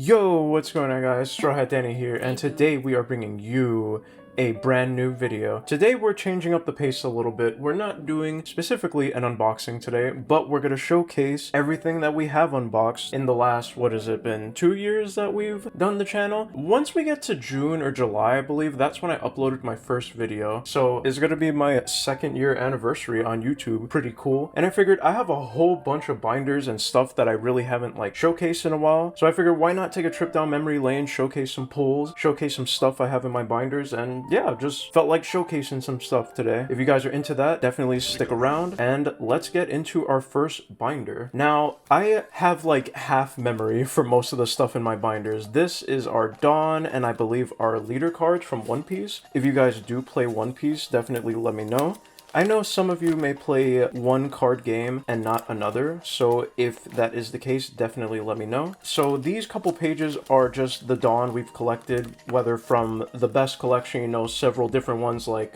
Yo, what's going on guys? Straw Hat Danny here, and today we are bringing you a brand new video. Today we're changing up the pace a little bit. We're not doing specifically an unboxing today, but we're going to showcase everything that we have unboxed in the last, what has it been, 2 years that we've done the channel? Once we get to June or July, I believe, that's when I uploaded my first video. So it's going to be my second year anniversary on YouTube. Pretty cool. And I figured I have a whole bunch of binders and stuff that I really haven't like showcased in a while. So I figured why not take a trip down memory lane, showcase some pulls, showcase some stuff I have in my binders, and yeah, just felt like showcasing some stuff today. If you guys are into that, definitely stick around and let's get into our first binder. Now, I have like half memory for most of the stuff in my binders. This is our Dawn and I believe our leader cards from One Piece. If you guys do play One Piece, definitely let me know. I know some of you may play one card game and not another, so if that is the case, definitely let me know. So these couple pages are just the Dawn we've collected, whether from the best collection, you know, several different ones like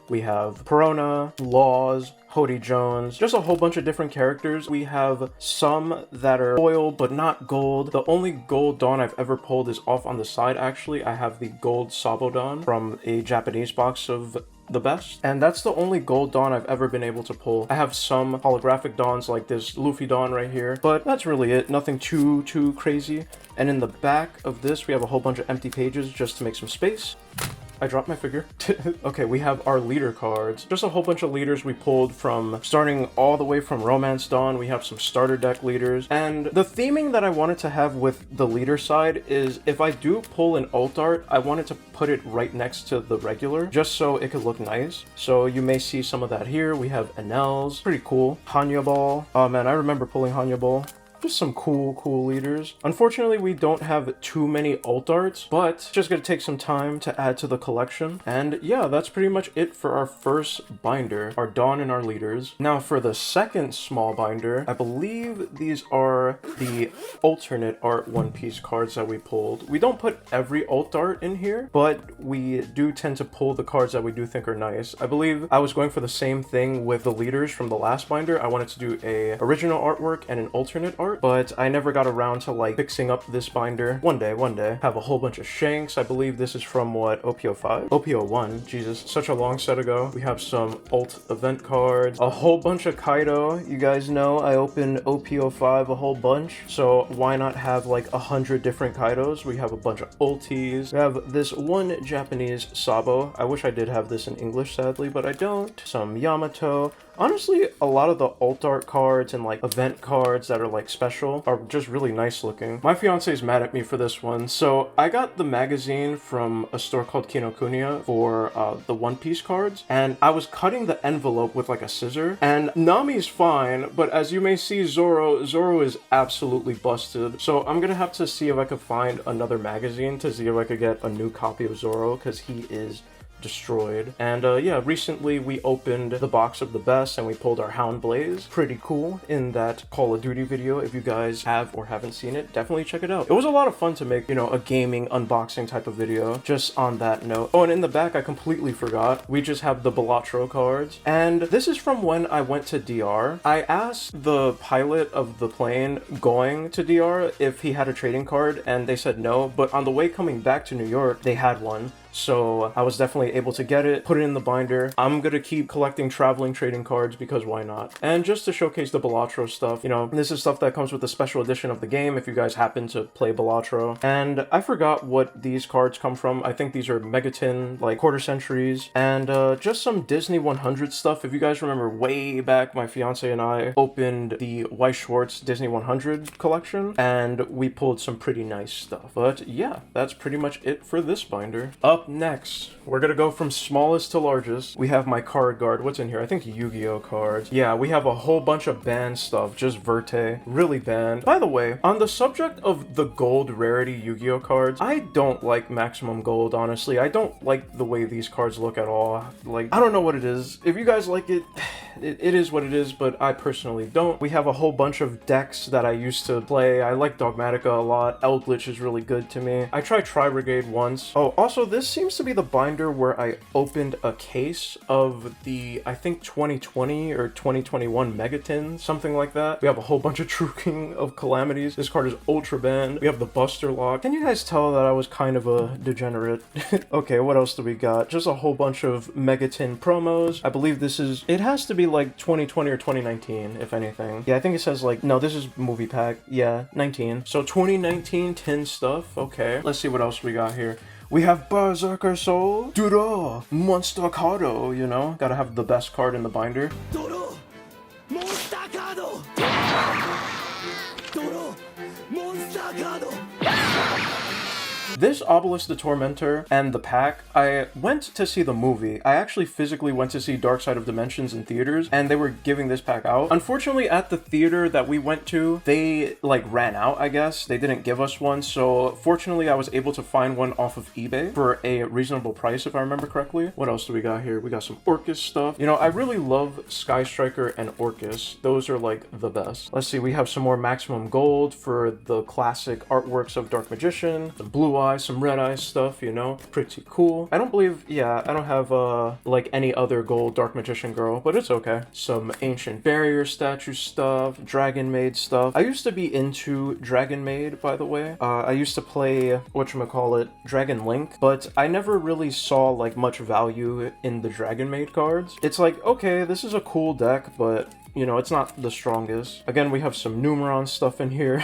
we have Perona, Laws, Howdy Jones, just a whole bunch of different characters. We have some that are foil but not gold. The only gold Dawn I've ever pulled is off on the side actually. I have the gold Sabo Dawn from a Japanese box of the best, and that's the only gold Dawn I've ever been able to pull. I have some holographic Dawns like this Luffy Dawn right here, but that's really it. Nothing too crazy. And in the back of this we have a whole bunch of empty pages just to make some space. I dropped my figure. Okay, we have our leader cards. Just a whole bunch of leaders we pulled from starting all the way from Romance Dawn. We have some starter deck leaders. And the theming that I wanted to have with the leader side is if I do pull an alt art, I wanted to put it right next to the regular just so it could look nice. So you may see some of that here. We have Enel's, pretty cool. Hanya Ball. Oh man, I remember pulling Hanya Ball. Just some cool leaders. Unfortunately, we don't have too many alt arts, but it's just gonna take some time to add to the collection. And yeah, that's pretty much it for our first binder, our Dawn and our leaders. Now for the second small binder, I believe these are the alternate art One Piece cards that we pulled. We don't put every alt art in here, but we do tend to pull the cards that we do think are nice. I believe I was going for the same thing with the leaders from the last binder. I wanted to do a original artwork and an alternate art, but I never got around to like fixing up this binder. One day. Have a whole bunch of Shanks. I believe this is from what, OP05? OP01, Jesus, such a long set ago. We have some alt event cards, a whole bunch of Kaido. You guys know I opened OP05 a whole bunch, so why not have like 100 different Kaidos? We have a bunch of ultis. We have this one Japanese Sabo. I wish I did have this in English, sadly, but I don't. Some Yamato. Honestly, a lot of the alt art cards and like event cards that are like special are just really nice looking. My fiance is mad at me for this one. So I got the magazine from a store called Kinokuniya for the One Piece cards, and I was cutting the envelope with like a scissor, and Nami's fine, but as you may see, Zoro is absolutely busted. So I'm gonna have to see if I could find another magazine to see if I could get a new copy of Zoro, because he is destroyed. And yeah, recently we opened the box of the best and we pulled our Hound Blaze. Pretty cool in that Call of Duty video. If you guys have or haven't seen it, definitely check it out. It was a lot of fun to make, you know, a gaming unboxing type of video. Just on that note. Oh, and in the back I completely forgot, we just have the Balatro cards, and this is from when I went to DR. I asked the pilot of the plane going to DR if he had a trading card, and they said no, but on the way coming back to New York they had one. So I was definitely able to get it, put it in the binder. I'm gonna keep collecting traveling trading cards because why not? And just to showcase the Balatro stuff, you know, this is stuff that comes with the special edition of the game if you guys happen to play Balatro. And I forgot what these cards come from. I think these are Megatin, like quarter centuries, and just some Disney 100 stuff. If you guys remember way back, my fiance and I opened the Weiss Schwarz Disney 100 collection, and we pulled some pretty nice stuff. But yeah, that's pretty much it for this binder. Up next, we're gonna go from smallest to largest. We have my card guard. What's in here? I think Yu-Gi-Oh cards. Yeah, we have a whole bunch of banned stuff, just Verte, really banned. By the way, on the subject of the gold rarity Yu-Gi-Oh cards, I don't like maximum gold, honestly. I don't like the way these cards look at all. Like, I don't know what it is. If you guys like it, it is what it is, but I personally don't. We have a whole bunch of decks that I used to play. I like Dogmatica a lot. Eldritch is really good to me. I tried Tri-Brigade once. Oh, also, this seems to be the binder where I opened a case of the, I think, 2020 or 2021 Megatin, something like that. We have a whole bunch of True King of Calamities. This card is Ultra Banned. We have the Buster Lock. Can you guys tell that I was kind of a degenerate? Okay, what else do we got? Just a whole bunch of Megatin promos. I believe this is, it has to be like 2020 or 2019, if anything. Yeah, I think it says like, no, this is movie pack. Yeah, 19. So 2019 tin stuff. Okay, let's see what else we got here. We have Berserker Soul, Duro, Monster Cardo, you know? Gotta have the best card in the binder. Duro, Monster Cardo! Duro, Monster Cardo! This Obelisk the Tormentor and the pack, I went to see the movie. I actually physically went to see Dark Side of Dimensions in theaters, and they were giving this pack out. Unfortunately, at the theater that we went to, they like ran out, I guess. They didn't give us one, so fortunately I was able to find one off of eBay for a reasonable price, if I remember correctly. What else do we got here? We got some Orcus stuff. You know, I really love Sky Striker and Orcus. Those are like the best. Let's see, we have some more Maximum Gold for the classic artworks of Dark Magician, the Blue Eye, some Red Eye stuff, you know, pretty cool. I don't believe, yeah, I don't have like any other gold Dark Magician girl, but it's okay. Some Ancient Barrier statue stuff, Dragon Maid stuff. I used to be into Dragon Maid, by the way. I used to play, whatchamacallit, Dragon Link, but I never really saw like much value in the Dragon Maid cards. It's like, okay, this is a cool deck, but you know, it's not the strongest. Again, we have some Numeron stuff in here.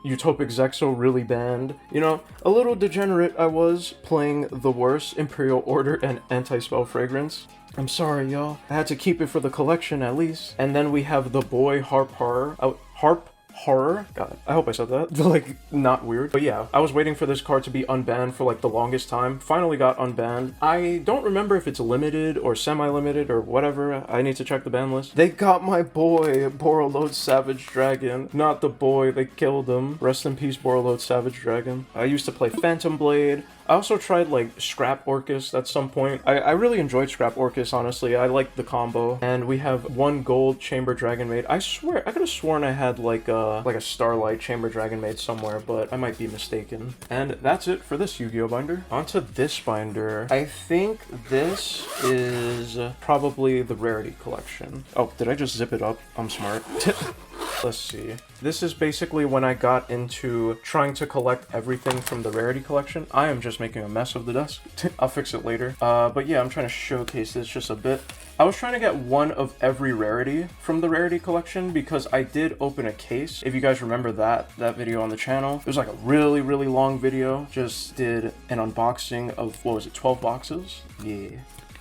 Utopic Zexo really banned. You know, a little degenerate I was playing the worst Imperial Order and Anti-Spell Fragrance. I'm sorry, y'all. I had to keep it for the collection at least. And then we have the boy Harp Horror. Harp Horror? God, I hope I said that. Like, not weird. But yeah, I was waiting for this card to be unbanned for like the longest time. Finally got unbanned. I don't remember if it's limited or semi-limited or whatever. I need to check the ban list. They got my boy, Borreload Savage Dragon. Not the boy, they killed him. Rest in peace, Borreload Savage Dragon. I used to play Phantom Blade. I also tried like Scrap Orcus at some point. I really enjoyed Scrap Orcus, honestly. I liked the combo. And we have one gold Chamber Dragon Maid. I swear, I could have sworn I had like a Starlight Chamber Dragon Maid somewhere, but I might be mistaken. And that's it for this Yu-Gi-Oh binder. Onto this binder. I think this is probably the Rarity Collection. Oh, did I just zip it up? I'm smart. Let's see. This is basically when I got into trying to collect everything from the Rarity Collection. I am just making a mess of the desk. I'll fix it later. But yeah, I'm trying to showcase this just a bit. I was trying to get one of every rarity from the Rarity Collection because I did open a case. If you guys remember that video on the channel, it was like a really, really long video. Just did an unboxing of, what was it, 12 boxes? Yeah, it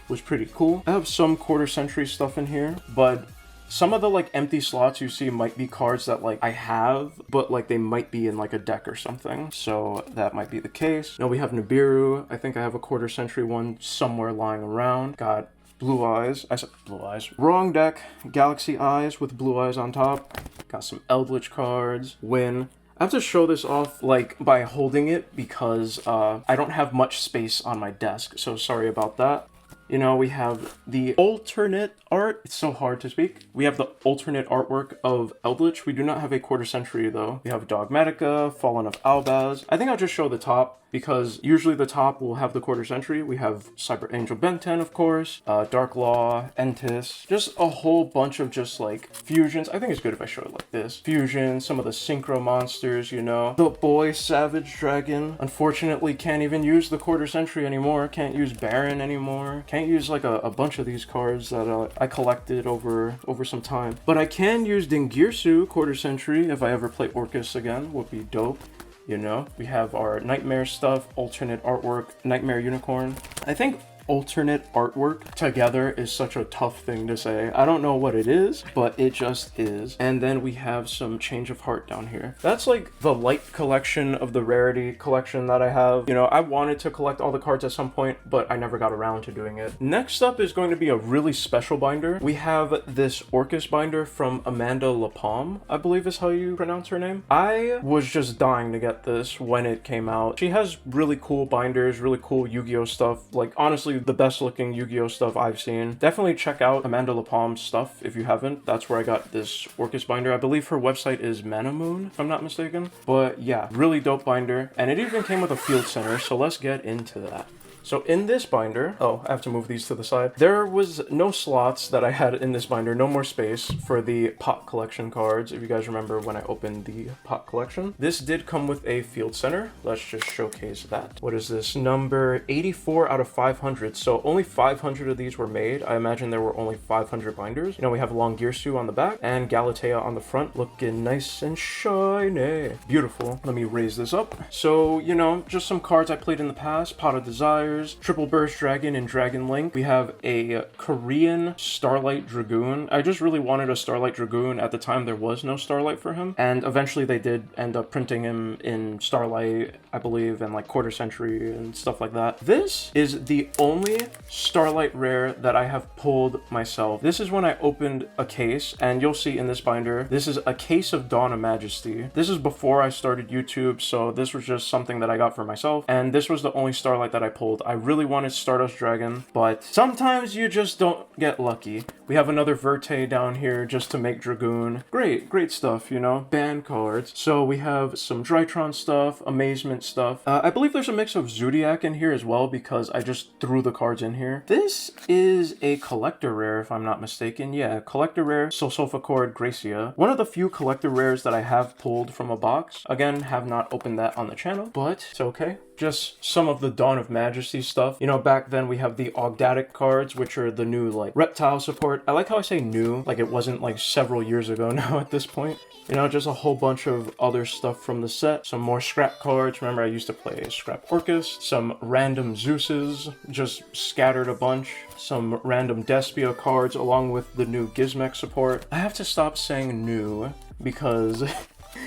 was pretty cool. I have some quarter century stuff in here, but some of the like empty slots you see might be cards that like I have, but like they might be in like a deck or something. So that might be the case. Now we have Nibiru. I think I have a quarter century one somewhere lying around. Got Blue Eyes. I said Blue Eyes. Wrong deck. Galaxy Eyes with Blue Eyes on top. Got some Eldritch cards. Win. I have to show this off like by holding it because I don't have much space on my desk. So sorry about that. You know, we have the alternate art. It's so hard to speak. We have the alternate artwork of Eldritch. We do not have a quarter century though. We have Dogmatica, Fallen of Albaz. I think I'll just show the top because usually the top will have the quarter century. We have Cyber Angel Benten, of course, Dark Law, Entis, just a whole bunch of just like fusions. I think it's good if I show it like this. Fusions, some of the synchro monsters, you know. The boy Savage Dragon, unfortunately can't even use the quarter century anymore. Can't use Baron anymore. Can't use like a bunch of these cards that I collected over some time. But I can use Dingirsu quarter century if I ever play Orcus again. Would be dope. You know, we have our Nightmare stuff, alternate artwork, Nightmare Unicorn. I think alternate artwork together is such a tough thing to say. I don't know what it is, but it just is. And then we have some Change of Heart down here. That's like the light collection of the Rarity Collection that I have. You know, I wanted to collect all the cards at some point, but I never got around to doing it. Next up is going to be a really special binder. We have this Orcus binder from Amanda Lapalme, I believe is how you pronounce her name. I was just dying to get this when it came out. She has really cool binders, really cool Yu-Gi-Oh stuff. Like, honestly, honestly the best looking Yu-Gi-Oh stuff I've seen. Definitely check out Amanda LaPalm's stuff if you haven't. That's where I got this Orcus binder. I believe her website is Manamoon, if I'm not mistaken. But yeah, really dope binder. And it even came with a field center, so let's get into that. So in this binder, oh, I have to move these to the side. There was no slots that I had in this binder, no more space for the pot collection cards. If you guys remember when I opened the pot collection, this did come with a field center. Let's just showcase that. What is this? Number 84 out of 500. So only 500 of these were made. I imagine there were only 500 binders. You know, we have Longirsu on the back and Galatea on the front, looking nice and shiny. Beautiful. Let me raise this up. So, you know, just some cards I played in the past. Pot of Desire, Triple Burst Dragon, and Dragon Link. We have a Korean Starlight Dragoon. I just really wanted a Starlight Dragoon. At the time, there was no Starlight for him. And eventually they did end up printing him in Starlight, I believe, and like Quarter Century and stuff like that. This is the only Starlight rare that I have pulled myself. This is when I opened a case, and you'll see in this binder, this is a case of Dawn of Majesty. This is before I started YouTube, so this was just something that I got for myself. And this was the only Starlight that I pulled. I really wanted Stardust Dragon, but sometimes you just don't get lucky. We have another Verte down here just to make Dragoon. Great stuff, you know, band cards. So we have some Drytron stuff, Amazement stuff. I believe there's a mix of Zodiac in here as well because I just threw the cards in here. This is a collector rare, if I'm not mistaken. Yeah, collector rare, Sulfochord Gracia. One of the few collector rares that I have pulled from a box. Again, have not opened that on the channel, but it's okay. Just some of the Dawn of Majesty stuff. You know, back then we have the Ogdatic cards, which are the new, like, reptile support. I like how I say new, like it wasn't, like, several years ago now at this point. You know, just a whole bunch of other stuff from the set. Some more scrap cards. Remember, I used to play Scrap Orcus. Some random Zeuses, just scattered a bunch. Some random Despia cards, along with the new Gizmek support. I have to stop saying new, because...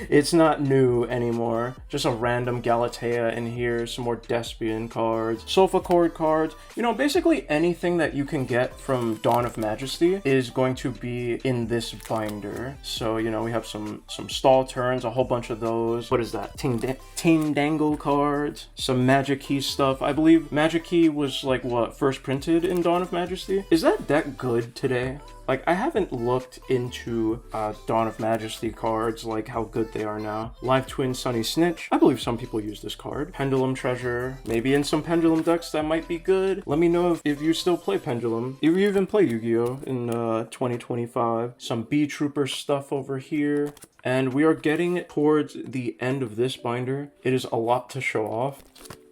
it's not new anymore. Just a random Galatea in here, some more Despian cards, Sulfochord cards. You know, basically anything that you can get from Dawn of Majesty is going to be in this binder. So, you know, we have some stall turns, a whole bunch of those. What is that? Team Dangle cards, some Magic Key stuff. I believe Magic Key was like what, first printed in Dawn of Majesty? Is that deck good today? Like, I haven't looked into Dawn of Majesty cards, like how good they are now. Live Twin Sunny Snitch. I believe some people use this card. Pendulum Treasure. Maybe in some Pendulum decks that might be good. Let me know if you still play Pendulum. If you even play Yu-Gi-Oh! In 2025. Some B-Trooper stuff over here. And we are getting towards the end of this binder. It is a lot to show off.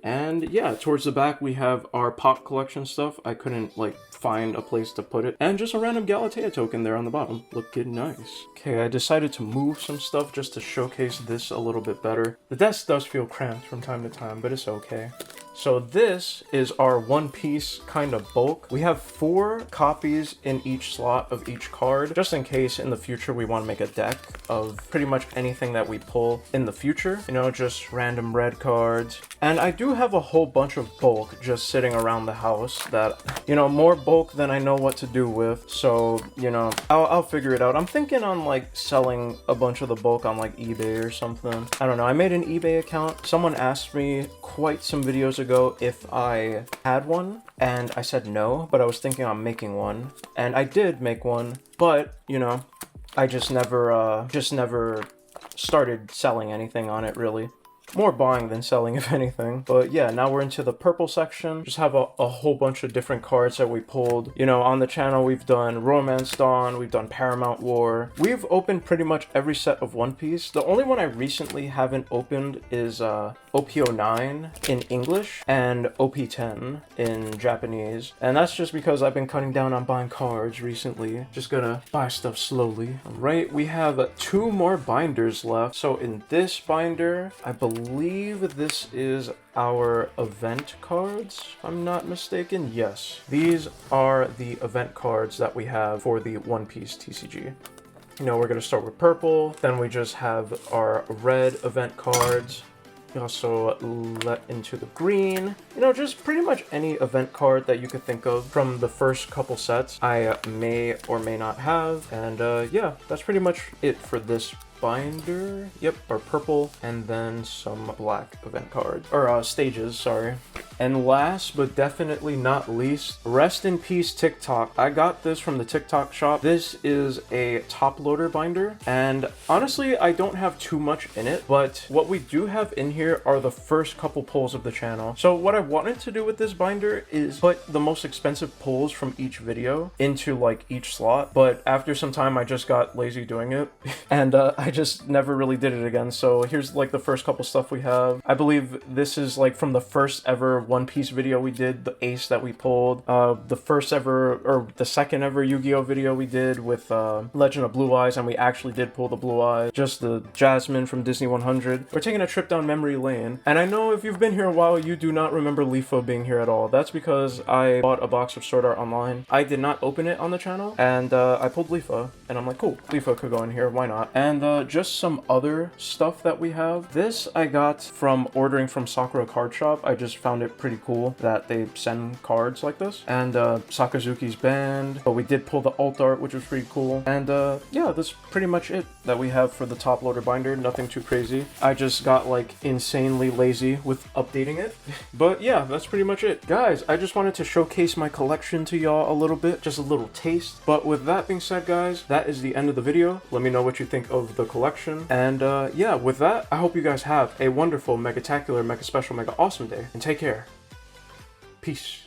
And yeah, towards the back we have our pop collection stuff. I couldn't like find a place to put it. And just a random Galatea token there on the bottom. Looking nice. Okay, I decided to move some stuff just to showcase this a little bit better. The desk does feel cramped from time to time, but it's okay. So this is our One Piece kind of bulk. We have 4 copies in each slot of each card, just in case in the future we want to make a deck of pretty much anything that we pull in the future. You know, just random red cards. And I do have a whole bunch of bulk just sitting around the house that, you know, more bulk than I know what to do with. So, you know, I'll figure it out. I'm thinking on like selling a bunch of the bulk on like eBay or something. I don't know. I made an eBay account. Someone asked me quite some videos ago if I had one, and I said no, but I was thinking on making one, and I did make one, but you know, I just never started selling anything on it really. More buying than selling, if anything. But yeah, now we're into the purple section. Just have a whole bunch of different cards that we pulled. You know, on the channel, we've done Romance Dawn, we've done Paramount War. We've opened pretty much every set of One Piece. The only one I recently haven't opened is OP09 in English and OP10 in Japanese. And that's just because I've been cutting down on buying cards recently. Just gonna buy stuff slowly. All right, we have 2 more binders left. So in this binder, I believe this is our event cards, if I'm not mistaken. Yes, these are the event cards that we have for the One Piece TCG. You know, we're going to start with purple, then we just have our red event cards. We also let into the green. You know, just pretty much any event card that you could think of from the first couple sets I may or may not have. And yeah, that's pretty much it for this binder. Yep, our purple, and then some black event cards, or stages, sorry. And last but definitely not least, rest in peace TikTok. I got this from the TikTok shop. This is a top loader binder, and honestly I don't have too much in it, but what we do have in here are the first couple pulls of the channel. So what I wanted to do with this binder is put the most expensive pulls from each video into like each slot, but after some time I just got lazy doing it and I just never really did it again. So here's like the first couple stuff we have. I believe this is like from the first ever One Piece video we did, the ace that we pulled, the first ever or the second ever Yu-Gi-Oh video we did with Legend of Blue Eyes, and we actually did pull the Blue Eyes, just the Jasmine from Disney 100. We're taking a trip down memory lane, and I know if you've been here a while you do not remember Leafo being here at all. That's because I bought a box of Sword Art Online. I did not open it on the channel, and I pulled Leafo, and I'm like, cool, Leafo could go in here, why not? And just some other stuff that we have. This I got from ordering from Sakura Card Shop. I just found it pretty cool that they send cards like this. And Sakazuki's band, but we did pull the alt art, which was pretty cool. And yeah, that's pretty much it that we have for the top loader binder. Nothing too crazy. I just got like insanely lazy with updating it. But yeah, that's pretty much it. Guys, I just wanted to showcase my collection to y'all a little bit, just a little taste. But with that being said, guys, that is the end of the video. Let me know what you think of the collection. And yeah, with that, I hope you guys have a wonderful, mega-tacular, mega special, mega awesome day, and take care. Peace.